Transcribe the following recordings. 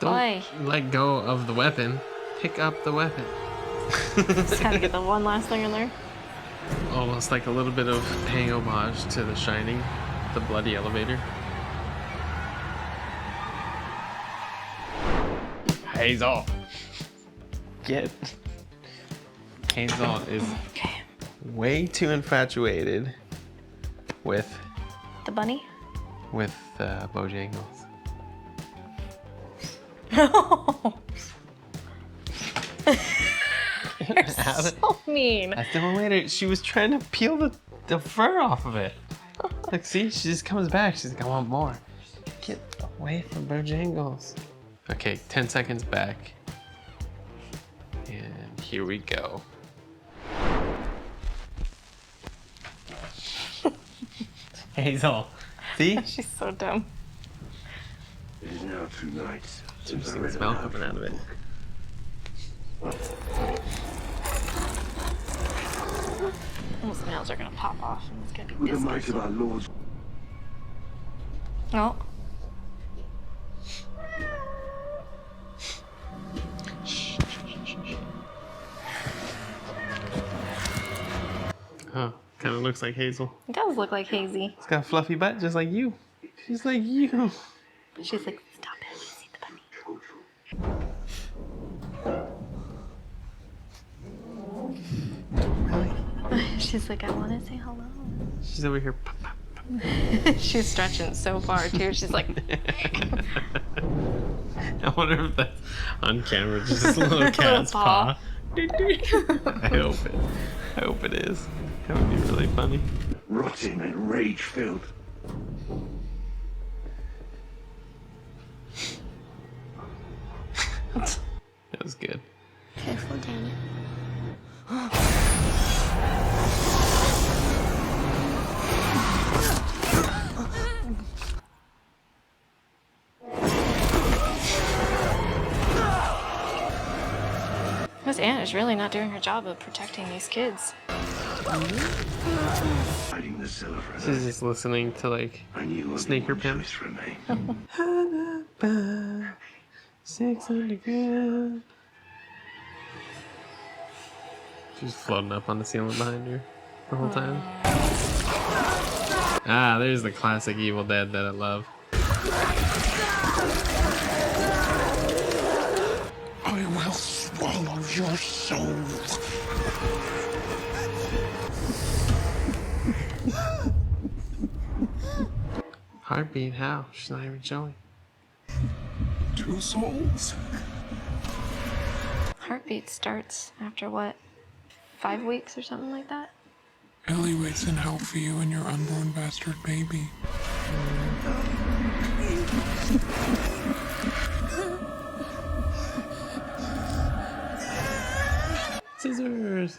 Don't let go of the weapon. Pick up the weapon. Just gotta get the one last thing in there. Almost like a little bit of paying homage to The Shining, the bloody elevator. Hazel. Get. Hazel is way too infatuated with the bunny. With Bojangles. You're so mean. I still later. She was trying to peel the fur off of it. Look, see, she just comes back. She's like, I want more. Get away from Bojangles. Okay, 10 seconds back. And here we go. Hazel, see? She's so dumb. It is now 2 nights since I read smell coming out of it. Those nails are gonna pop off and it's gonna be with the might of our Lord's. No. Oh, kind of looks like Hazel. It does look like Hazy. It's got a fluffy butt just like you. She's like you. But she's like, stop it, I see the bunny. She's like, I want to say hello. She's over here. She's stretching so far too. She's like. I wonder if that's on camera, just a little cat's paw. I hope it is. That would be really funny. Rotting and rage-filled. That was good. Careful, Danny. Miss Anne is really not doing her job of protecting these kids. Hiding the cellar for She's just listening to like sneaker pimps. 600 grams. She's floating up on the ceiling behind her the whole time. Ah, there's the classic Evil Dead that I love. I will swallow your soul. Heartbeat, how? She's not even showing. 2 souls? Heartbeat starts after what? 5 weeks or something like that? Ellie waits in hell for you and your unborn bastard baby. Scissors.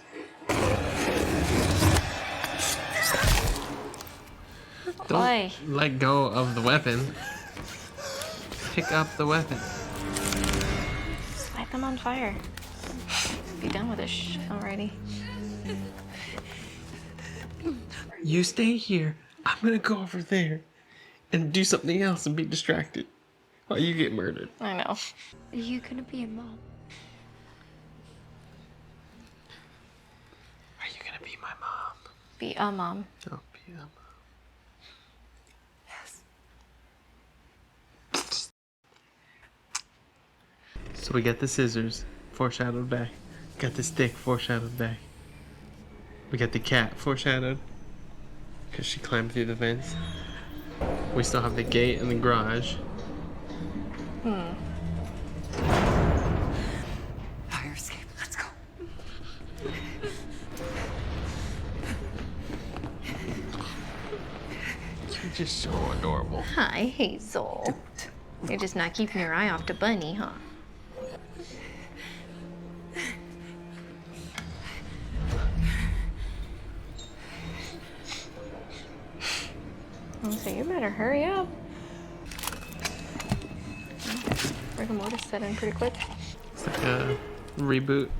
Don't let go of the weapon. Pick up the weapon. Light them on fire. Be done with this shit already. You stay here. I'm gonna go over there and do something else and be distracted while you get murdered. I know. Are you gonna be a mom? Are you gonna be my mom? Be a mom. Oh, be a mom. Yes. So we got the scissors foreshadowed back. Got the stick foreshadowed back. We got the cat foreshadowed because she climbed through the vents. We still have the gate and the garage. Fire escape, let's go. You're just so adorable. Hi, Hazel. You're just not keeping your eye off the bunny, huh? So you better hurry up. Rigor mortis set in pretty quick. It's like a reboot.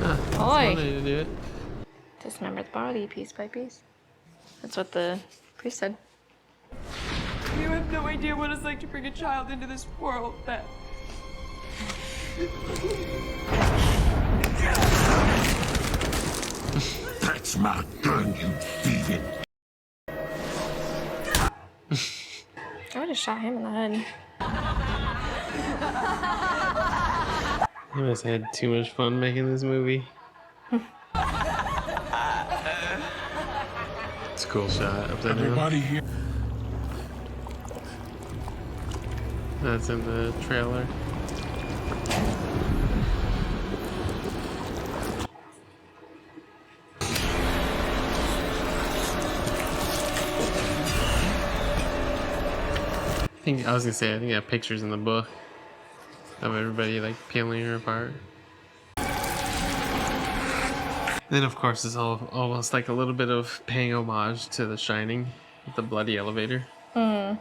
That's one way to do it. Dismember the body piece by piece. That's what the Priesthood. You have no idea what it's like to bring a child into this world, Beth. That's my gun, you thieving. I would have shot him in the head. You must have had too much fun making this movie. It's a cool shot. Upside down. Everybody here. That's in the trailer. I was gonna say, I think I have pictures in the book of everybody like peeling her apart. Then of course it's all almost like a little bit of paying homage to The Shining with the bloody elevator. I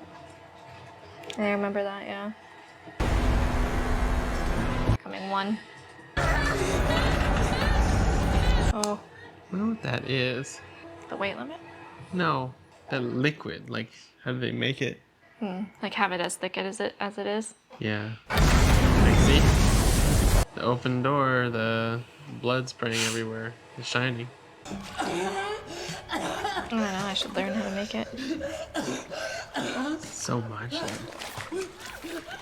remember that, yeah. Coming one. Oh, I don't know what that is. the weight limit? No, that liquid. Like, how do they make it? Like have it as thick as it is? Yeah. Like, see? The open door, the blood spraying everywhere. The Shining. I don't know, I should learn how to make it. So much.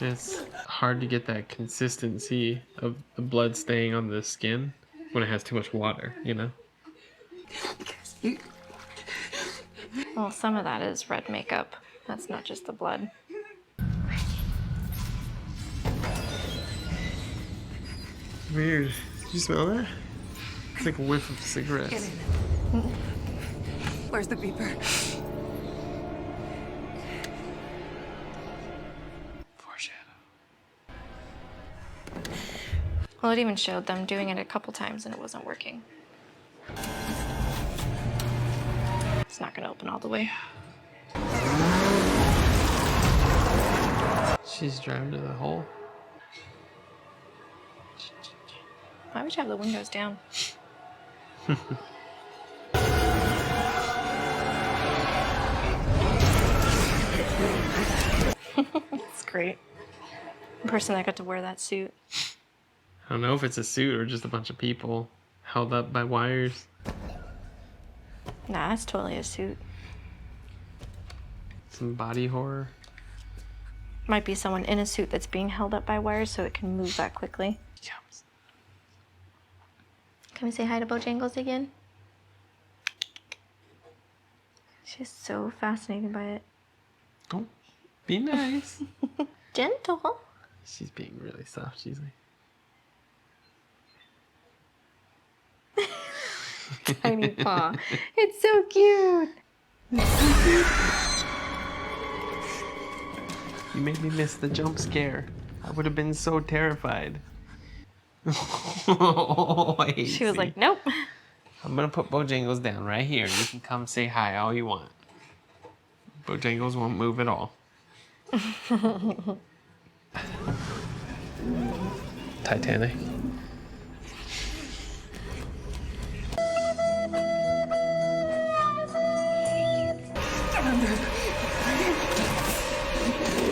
It's hard to get that consistency of the blood staying on the skin when it has too much water, you know? Well, some of that is red makeup. That's not just the blood. Weird. Did you smell that? It's like a whiff of cigarettes. Where's the beeper? Foreshadow. Well, it even showed them doing it a couple times and it wasn't working. It's not gonna open all the way. She's driving to the hole. Why would you have the windows down? It's great. The person that got to wear that suit. I don't know if it's a suit or just a bunch of people held up by wires. Nah, that's totally a suit. Some body horror. Might be someone in a suit that's being held up by wires so it can move that quickly. Yums. Can we say hi to Bojangles again? She's so fascinated by it. Oh, be nice. Gentle. She's being really soft. She's like, Tiny paw. It's so cute. you made me miss the jump scare. I would have been so terrified. Oh, I hate She was C. like, nope. I'm gonna put Bojangles down right here. You can come say hi all you want. Bojangles won't move at all. Titanic.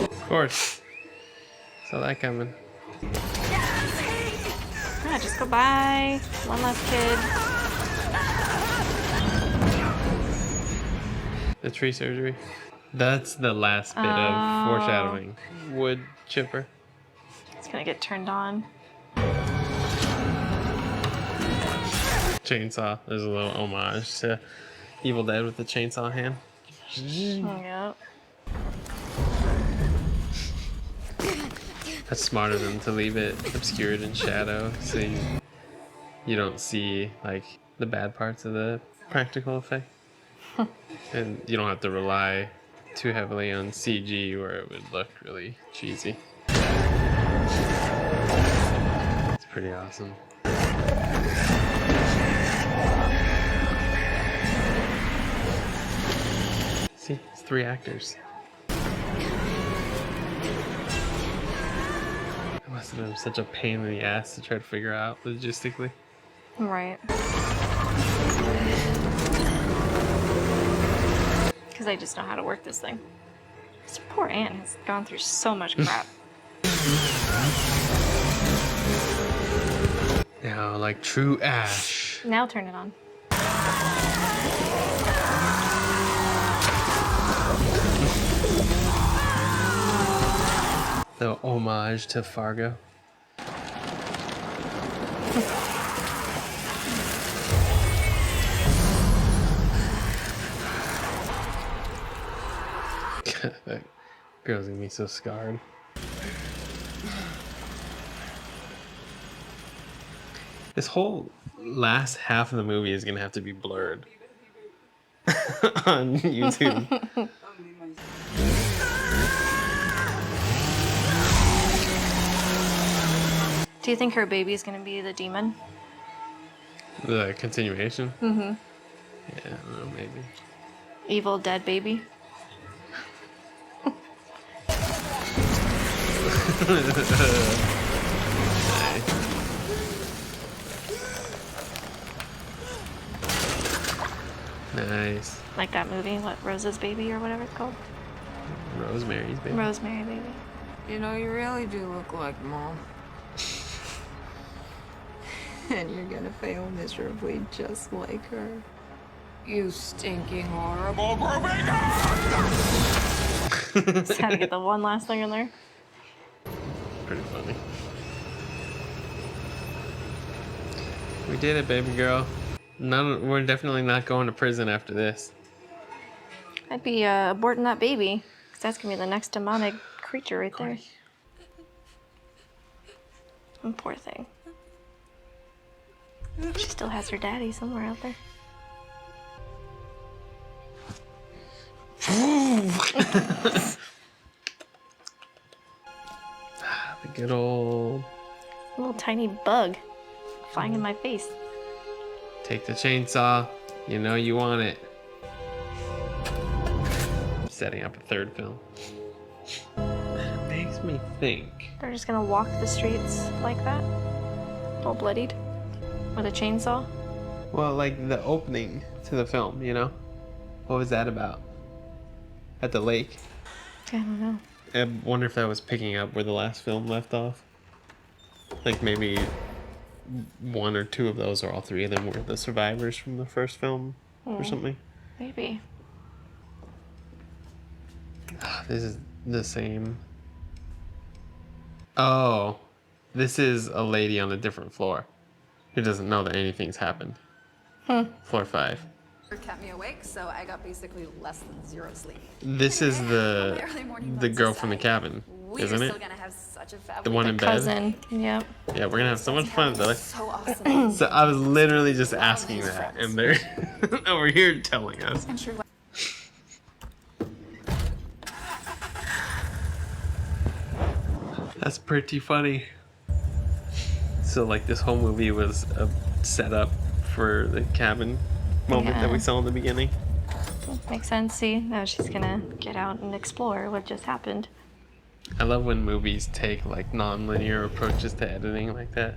Of course. Saw that coming. Yeah, just go by. One less kid. The tree surgery. That's the last bit of foreshadowing. Wood chipper. It's gonna get turned on. Chainsaw. There's a little homage to Evil Dead with the chainsaw hand. Yep. That's smart of them to leave it obscured in shadow so you don't see like the bad parts of the practical effect. And you don't have to rely too heavily on CG where it would look really cheesy. It's pretty awesome. See, it's 3 actors. It must have been such a pain in the ass to try to figure out logistically. Right. Because I just know how to work this thing. This poor Anne has gone through so much crap. Now, like true Ash. Now turn it on. The homage to Fargo. That girl's gonna be so scarred. This whole last half of the movie is gonna have to be blurred on YouTube. Do you think her baby is gonna be the demon? The continuation? Mm-hmm. Yeah, I don't know, maybe. Evil dead baby? Nice. Like that movie, what, Rose's Baby or whatever it's called? Rosemary's Baby. Rosemary Baby. You know, you really do look like Mom. And you're gonna fail miserably just like her. You stinking horrible groupie dog! Just had to get the one last thing in there. Pretty funny. We did it, baby girl. We're definitely not going to prison after this. I'd be aborting that baby, because that's gonna be the next demonic creature right there. Oh, poor thing. She still has her daddy somewhere out there. The good old Little tiny bug flying in my face. take the chainsaw. You know you want it. Setting up a third film. That makes me think. They're just gonna walk the streets like that? All bloodied? With a chainsaw? Well, like the opening to the film, you know? What was that about? At the lake? I don't know. I wonder if that was picking up where the last film left off. Like maybe one or two of those, or all three of them, were the survivors from the first film or something. Maybe. This is the same. Oh, this is a lady on a different floor who doesn't know that anything's happened. Floor 5. Kept me awake, so I got basically less than zero sleep. This is the Early morning girl runs from the aside, cabin, we're isn't still it? gonna have such a fabulous The one in bed. Cousin. Yep. Yeah, we're gonna have so much fun, Billy. So awesome. So I was literally just asking that, and they're over here telling us. And sure, That's pretty funny. So like this whole movie was a setup for the cabin moment that we Yeah. saw in the beginning. Makes sense. See, now she's gonna get out and explore what just happened. I love when movies take like non-linear approaches to editing like that.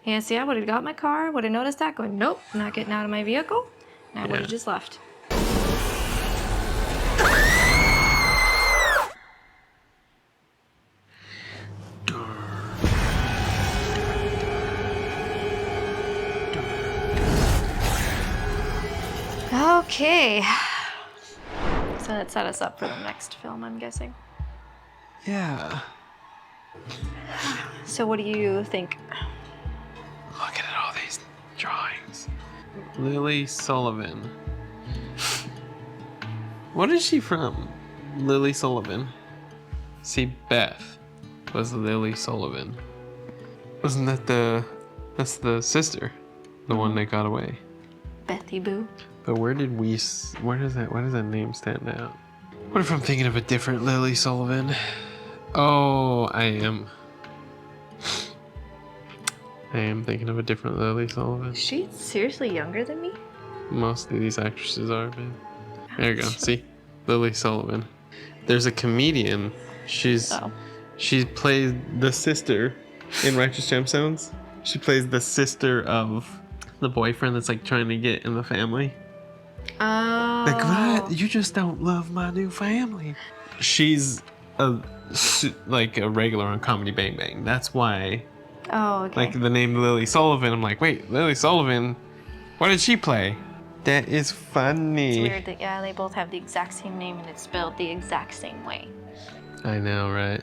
Yeah, see, I would have got my car, would have noticed that, going, nope, not getting out of my vehicle, and I would Yeah. have just left. Okay. So that set us up for the next film, I'm guessing. Yeah. So what do you think? Looking at all these drawings. Lily Sullivan. What is she from? Lily Sullivan. See, Beth was Lily Sullivan. Wasn't that that's the sister? The one that got away. Bethy Boo. But where does that name stand out? What if I'm thinking of a different Lily Sullivan? Oh, I am thinking of a different Lily Sullivan. Is she seriously younger than me? Most of these actresses are, babe. There you go. See? Lily Sullivan. There's a comedian. She played the sister in Righteous Gemstones. She plays the sister of the boyfriend that's like trying to get in the family. Oh. Like, what? You just don't love my new family. She's like a regular on Comedy Bang Bang. That's why, Oh, okay. like the name Lily Sullivan. I'm like, wait, Lily Sullivan? What did she play? That is funny. It's weird that, yeah, they both have the exact same name and it's spelled the exact same way. I know, right?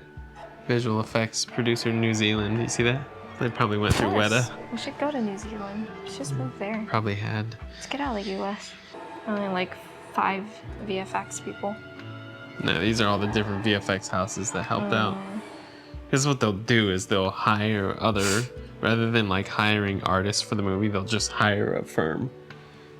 Visual effects producer New Zealand. You see that? They probably went through Yes. Weta. We should go to New Zealand. Let's just move there. Probably had. Let's get out of the US. Only like 5 VFX people. No, these are all the different VFX houses that helped out. Because what they'll do is they'll hire rather than like hiring artists for the movie, they'll just hire a firm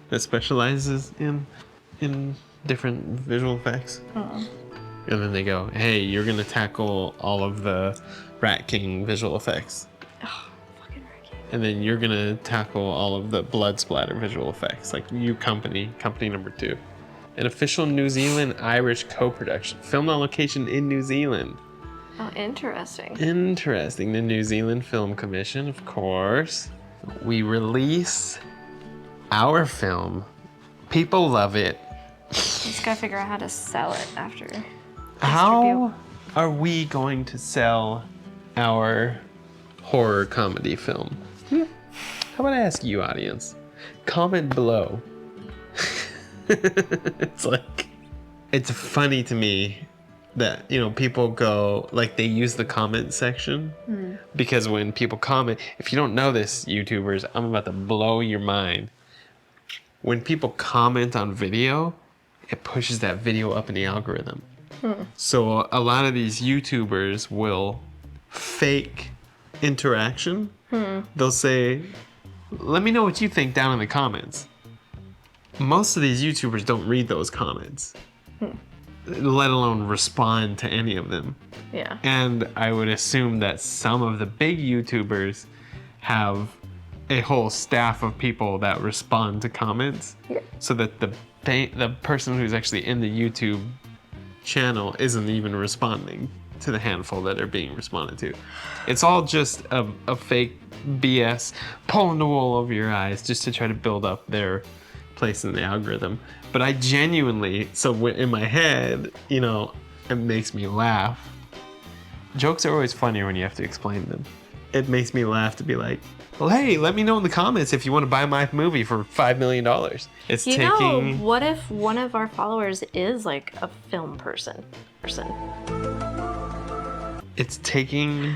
that specializes in different visual effects. And then they go, hey, you're gonna tackle all of the Rat King visual effects. Oh, fucking Ricky. And then you're gonna tackle all of the blood splatter visual effects. Like you company number 2. An official New Zealand Irish co-production. Filmed on location in New Zealand. Oh, interesting. Interesting. The New Zealand Film Commission, of course. We release our film. People love it. Just gotta figure out how to sell it after. How are we going to sell our horror comedy film? How about I ask you, audience? Comment below. It's funny to me that, you know, people go, like, they use the comment section because when people comment, if you don't know this, YouTubers, I'm about to blow your mind. When people comment on video, it pushes that video up in the algorithm. So a lot of these YouTubers will fake interaction. They'll say, let me know what you think down in the comments. Most of these YouTubers don't read those comments, let alone respond to any of them. Yeah. And I would assume that some of the big YouTubers have a whole staff of people that respond to comments, so that the person who's actually in the YouTube channel isn't even responding to the handful that are being responded to. It's all just a fake BS, pulling the wool over your eyes just to try to build up their place in the algorithm. But I genuinely, so in my head, you know, it makes me laugh. Jokes are always funnier when you have to explain them. It makes me laugh to be like, well, hey, let me know in the comments if you want to buy my movie for $5 million. It's You taking... know, what if one of our followers is like a film person? It's taking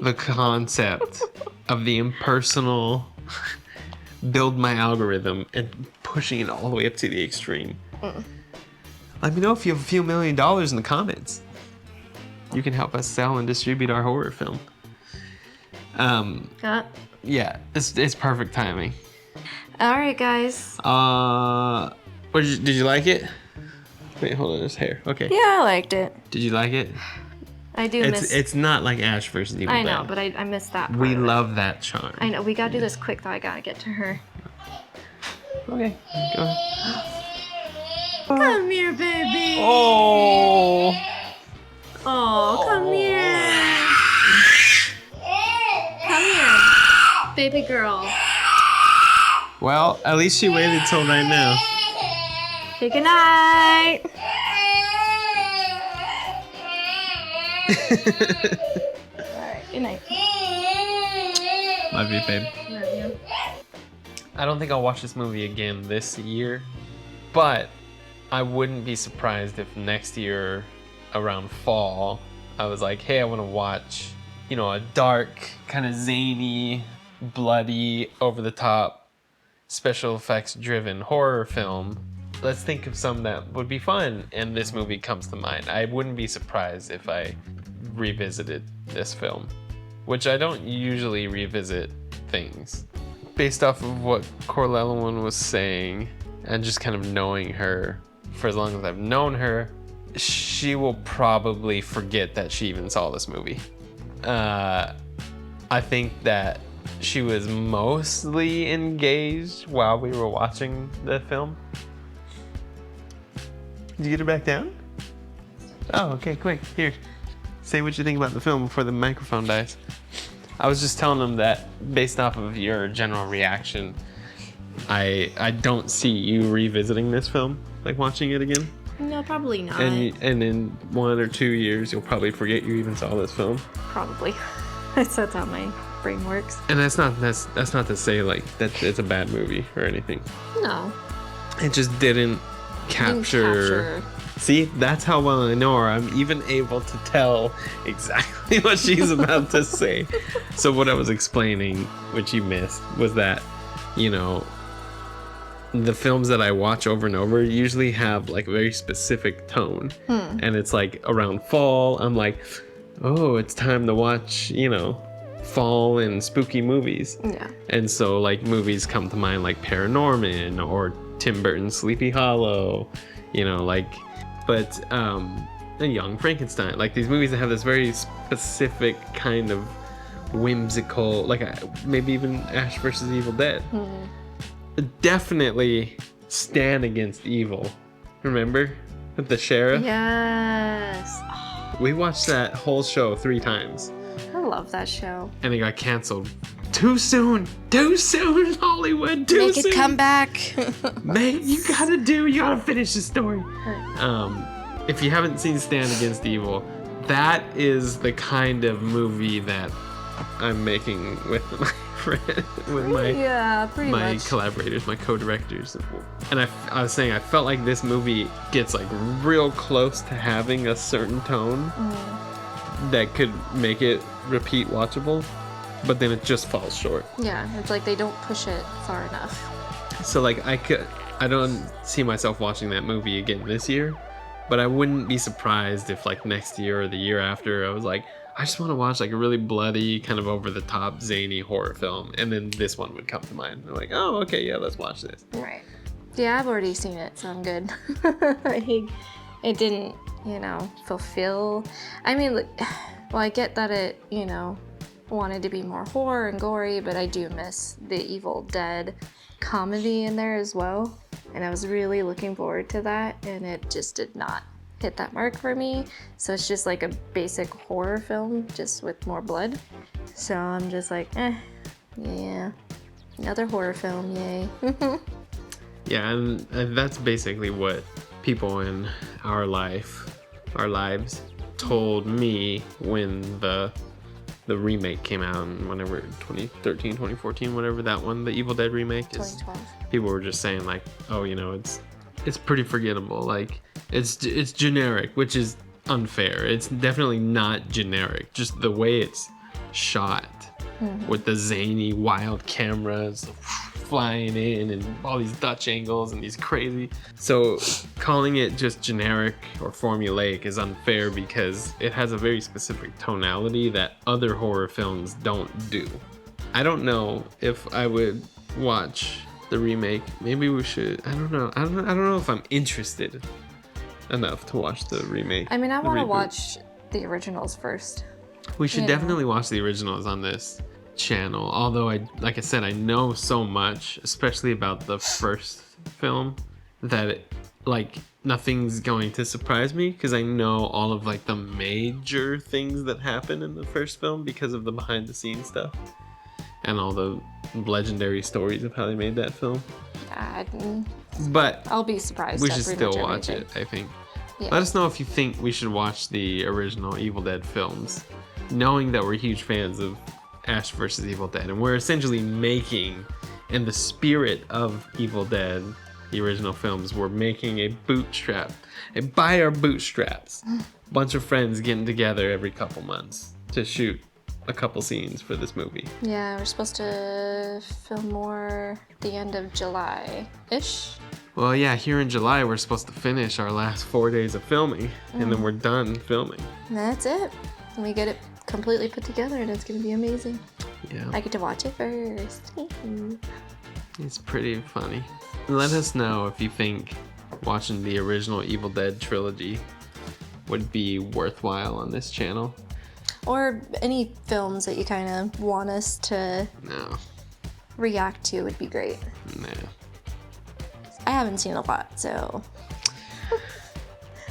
the concept of the impersonal build my algorithm and pushing it all the way up to the extreme. Let me know if you have a few $1 million in the comments. You can help us sell and distribute our horror film. Yeah, it's perfect timing. All right, guys. Did you like it? Wait, hold on, there's hair. Okay. Yeah, I liked it. Did you like it? I do miss. It's not like Ash versus Evil I know, Dead. but I missed that part We of it. love that charm. I know. We gotta do this quick though. I gotta get to her. Okay, go ahead. Come here, baby. Oh. Oh, come here. Come here, baby girl. Well, at least she waited till right now. Say good night. Alright, good night. Love you, babe. Love you. I don't think I'll watch this movie again this year, but I wouldn't be surprised if next year around fall, I was like, hey, I want to watch, you know, a dark, kind of zany, bloody, over-the-top, special effects driven horror film. Let's think of some that would be fun, and this movie comes to mind. I wouldn't be surprised if I revisited this film, which I don't usually revisit things. Based off of what Corlelowyn was saying, and just kind of knowing her for as long as I've known her, she will probably forget that she even saw this movie. I think that she was mostly engaged while we were watching the film. Did you get her back down? Oh, okay, quick. Here, say what you think about the film before the microphone dies. I was just telling him that based off of your general reaction, I don't see you revisiting this film, like watching it again. No, probably not. And in 1 or 2 years, you'll probably forget you even saw this film. Probably. That's how my brain works. And that's not to say like that it's a bad movie or anything. No. It just didn't capture. See, that's how well I know her. I'm even able to tell exactly what she's about to say. So what I was explaining, which you missed, was that, you know, the films that I watch over and over usually have like a very specific tone. And it's like around fall, I'm like, oh, it's time to watch, you know, fall and spooky movies. Yeah. And so like movies come to mind like Paranorman or Tim Burton's Sleepy Hollow, you know, like, but a Young Frankenstein, like these movies that have this very specific kind of whimsical, like maybe even Ash versus Evil Dead. Definitely Stand Against Evil. Remember? With the sheriff? Yes. We watched that whole show 3 times. I love that show. And it got canceled. Too soon, Hollywood, too Make soon. it come back. Man, you gotta finish the story. If you haven't seen Stand Against Evil, that is the kind of movie that I'm making with my friend, with my collaborators, my co-directors. And I was saying, I felt like this movie gets like real close to having a certain tone that could make it repeat watchable, but then it just falls short. Yeah, it's like they don't push it far enough. So like I don't see myself watching that movie again this year, but I wouldn't be surprised if like next year or the year after I was like, I just want to watch like a really bloody, kind of over the top, zany horror film, and then this one would come to mind. I'm like, oh, okay, yeah, let's watch this. Right. Yeah, I've already seen it, so I'm good. It didn't, you know, fulfill. I mean, well, I get that it, you know, wanted to be more horror and gory, but I do miss the Evil Dead comedy in there as well. And I was really looking forward to that, and it just did not hit that mark for me. So it's just like a basic horror film, just with more blood. So I'm just like, yeah, another horror film, yay. Yeah, and that's basically what people in our lives told me when the remake came out, whenever 2013, 2014, whatever that one, the Evil Dead remake is. 2012. People were just saying like, oh, you know, it's pretty forgettable. Like it's generic, which is unfair. It's definitely not generic. Just the way it's shot with the zany, wild cameras flying in and all these Dutch angles and these crazy. So calling it just generic or formulaic is unfair because it has a very specific tonality that other horror films don't do. I don't know if I would watch the remake. Maybe we should. I don't know. I don't know if I'm interested enough to watch the remake. I mean, I want to reboot. watch the originals first. We should you definitely watch the originals on this channel. Although like I said, I know so much, especially about the first film, that like nothing's going to surprise me because I know all of like the major things that happen in the first film because of the behind the scenes stuff and all the legendary stories of how they made that film. But I'll be surprised. we at should pretty still much watch everything. it, I think. Yeah. Let us know if you think we should watch the original Evil Dead films, knowing that we're huge fans of Ash vs. Evil Dead, and we're essentially making, in the spirit of Evil Dead, the original films, we're making a bootstrap, and by our bootstraps, a bunch of friends getting together every couple months to shoot a couple scenes for this movie. Yeah, we're supposed to film more the end of July-ish. Well, yeah, here in July, we're supposed to finish our last 4 days of filming, and then we're done filming. And that's it. And we get it completely put together, and it's going to be amazing. Yeah. I get to watch it first. It's pretty funny. Let us know if you think watching the original Evil Dead trilogy would be worthwhile on this channel. Or any films that you kind of want us to No. react to would be great. Nah. I haven't seen a lot, so...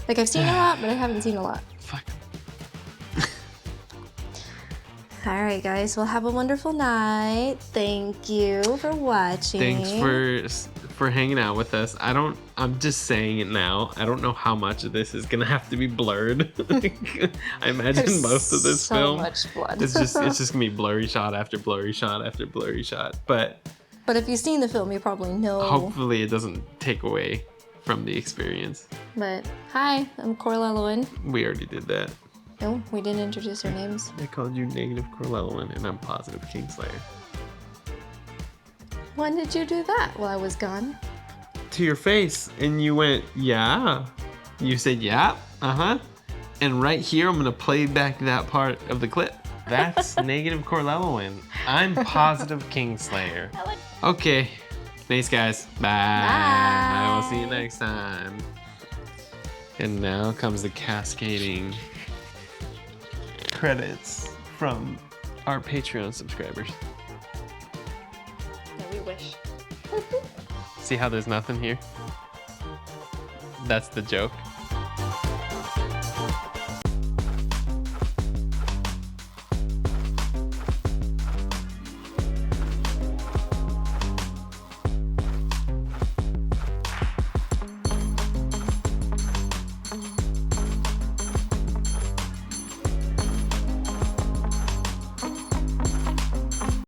like, I've seen a lot, but I haven't seen a lot. Fuck. All right, guys. Well, have a wonderful night. Thank you for watching. Thanks for hanging out with us. I'm just saying it now. I don't know how much of this is gonna have to be blurred. I imagine There's most of this so film. much blood. It's just gonna be blurry shot after blurry shot after blurry shot. But if you've seen the film, you probably know. hopefully it doesn't take away from the experience. But hi, I'm Corlelowyn. We already did that. No, we didn't introduce our names. I called you negative Corlelowyn, and I'm positive Kingslayer. When did you do that while I was gone? To your face, and you went, yeah. You said, yeah, and right here, I'm gonna play back that part of the clip. That's negative Corlelowyn. I'm positive Kingslayer. Okay, thanks guys. Bye. I will see you next time. And now comes the cascading credits from our Patreon subscribers. Yeah, we wish. See how there's nothing here? That's the joke.